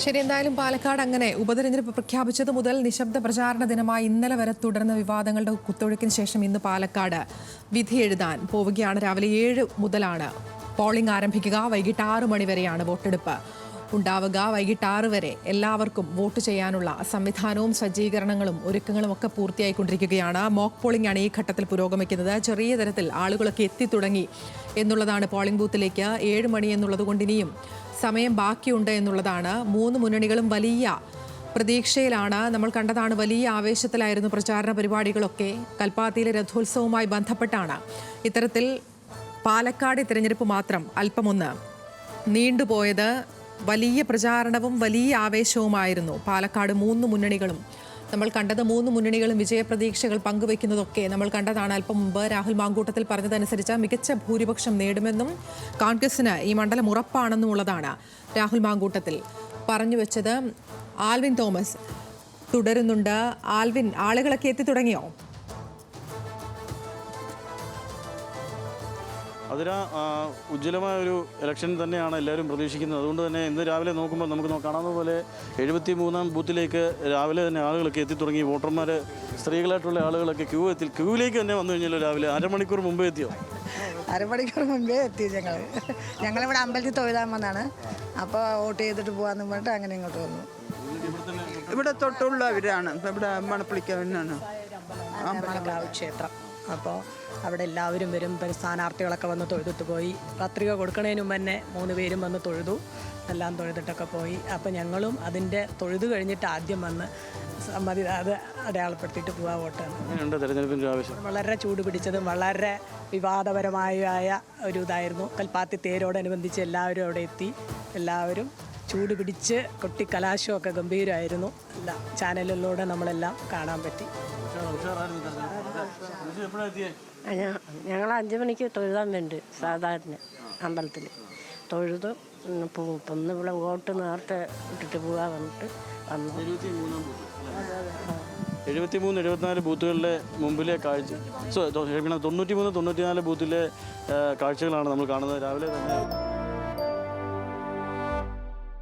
ശരി, എന്തായാലും പാലക്കാട് അങ്ങനെ ഉപതെരഞ്ഞെടുപ്പ് പ്രഖ്യാപിച്ചത് മുതൽ നിശബ്ദ പ്രചാരണ ദിനമായി ഇന്നലെ വരെ തുടർന്ന വിവാദങ്ങളുടെ കുത്തൊഴുക്കിന് ശേഷം ഇന്ന് പാലക്കാട് വിധി എഴുതാൻ പോവുകയാണ്. രാവിലെ 7 മുതലാണ് പോളിംഗ് ആരംഭിക്കുക. വൈകിട്ട് 6 മണി വരെയാണ് വോട്ടെടുപ്പ് ഉണ്ടാവുക. വൈകിട്ട് 6 വരെ എല്ലാവർക്കും വോട്ട് ചെയ്യാനുള്ള സംവിധാനവും സജ്ജീകരണങ്ങളും ഒരുക്കങ്ങളും ഒക്കെ പൂർത്തിയായിക്കൊണ്ടിരിക്കുകയാണ്. മോക്ക് പോളിംഗ് ആണ് ഈ ഘട്ടത്തിൽ പുരോഗമിക്കുന്നത്. ചെറിയ തരത്തിൽ ആളുകളൊക്കെ എത്തിത്തുടങ്ങി എന്നുള്ളതാണ്. പോളിംഗ് ബൂത്തിലേക്ക് 7 മണി എന്നുള്ളത് കൊണ്ട് ഇനിയും സമയം ബാക്കിയുണ്ട് എന്നുള്ളതാണ്. 3 മുന്നണികളും വലിയ പ്രതീക്ഷയിലാണ്. നമ്മൾ കണ്ടതാണ്, വലിയ ആവേശത്തിലായിരുന്നു പ്രചാരണ പരിപാടികളൊക്കെ. കൽപ്പാത്തിയിലെ രഥോത്സവവുമായി ബന്ധപ്പെട്ടാണ് ഇത്തരത്തിൽ പാലക്കാട് തിരഞ്ഞെടുപ്പ് മാത്രം അല്പമൊന്ന് നീണ്ടുപോയത്. വലിയ പ്രചാരണവും വലിയ ആവേശവുമായിരുന്നു പാലക്കാട്. 3 മുന്നണികളും നമ്മൾ കണ്ടത്. 3 മുന്നണികളും വിജയപ്രതീക്ഷകൾ പങ്കുവയ്ക്കുന്നതൊക്കെ നമ്മൾ കണ്ടതാണ്. അല്പം മുമ്പ് രാഹുൽ മാങ്കൂട്ടത്തിൽ പറഞ്ഞതനുസരിച്ച് മികച്ച ഭൂരിപക്ഷം നേടുമെന്നും കോൺഗ്രസിന് ഈ മണ്ഡലം ഉറപ്പാണെന്നുമുള്ളതാണ് രാഹുൽ മാങ്കൂട്ടത്തിൽ പറഞ്ഞു വെച്ചത്. ആൽവിൻ തോമസ് തുടരുന്നുണ്ട്. ആൽവിൻ, ആളുകളൊക്കെ എത്തി തുടങ്ങിയോ? അതിന് ഉജ്ജ്വലമായ ഒരു ഇലക്ഷൻ തന്നെയാണ് എല്ലാവരും പ്രതീക്ഷിക്കുന്നത്. അതുകൊണ്ട് തന്നെ ഇന്ന് രാവിലെ നോക്കുമ്പോൾ നമുക്ക് കാണാവുന്ന പോലെ 73-ാം ബൂത്തിലേക്ക് രാവിലെ തന്നെ ആളുകളൊക്കെ എത്തിത്തുടങ്ങി. വോട്ടർമാർ, സ്ത്രീകളായിട്ടുള്ള ആളുകളൊക്കെ ക്യൂവിലേക്ക് തന്നെ വന്നു കഴിഞ്ഞല്ലോ. രാവിലെ അരമണിക്കൂർ മുമ്പേ എത്തിയോ? അരമണിക്കൂർ മുമ്പേ എത്തി. ഞങ്ങളിവിടെ അമ്പലത്തിൽ തൊഴുതാൻ വന്നാണ്. അപ്പോൾ വോട്ട് ചെയ്തിട്ട് പോകാമെന്ന് പറഞ്ഞിട്ട് അങ്ങനെ ഇങ്ങോട്ട് വന്നു. ഇവിടെ തൊട്ടുള്ളവരാണ്. ഇവിടെ മണപ്പുളിക്കാവിനാണ് ക്ഷേത്രം. അപ്പോൾ അവിടെ എല്ലാവരും വരും. സ്ഥാനാർത്ഥികളൊക്കെ വന്ന് തൊഴുതിട്ട് പോയി. പത്രിക കൊടുക്കണതിന് മുമ്പ് തന്നെ 3 പേരും വന്ന് തൊഴുതു. എല്ലാം തൊഴുതിട്ടൊക്കെ പോയി. അപ്പോൾ ഞങ്ങളും അതിൻ്റെ തൊഴുത് കഴിഞ്ഞിട്ട് ആദ്യം വന്ന് സമ്മതി അത് അടയാളപ്പെടുത്തിയിട്ട് പോവാ വോട്ടാണ്. വളരെ ചൂട് പിടിച്ചതും വളരെ വിവാദപരമായ ഒരു ഇതായിരുന്നു. കൽപ്പാത്തി തേരോടനുബന്ധിച്ച് എല്ലാവരും അവിടെ എത്തി. എല്ലാവരും ചൂട് പിടിച്ച് കൊട്ടിക്കലാശമൊക്കെ ഗംഭീരമായിരുന്നു. എല്ലാം ചാനലിലൂടെ നമ്മളെല്ലാം കാണാൻ പറ്റി. ഞങ്ങൾ 5 മണിക്ക് തൊഴുതാൻ വേണ്ടി സാധാരണ അമ്പലത്തിൽ തൊഴുതു പോവും. ഒന്ന് ഇവിടെ വോട്ട് നേരത്തെ ഇട്ടിട്ട് പോകാൻ വന്നിട്ട് വന്നു. 73-74 ബൂത്തുകളിലെ മുമ്പിലെ കാഴ്ച, 93-94 ബൂത്തിലെ കാഴ്ചകളാണ് നമ്മൾ കാണുന്നത്. രാവിലെ തന്നെ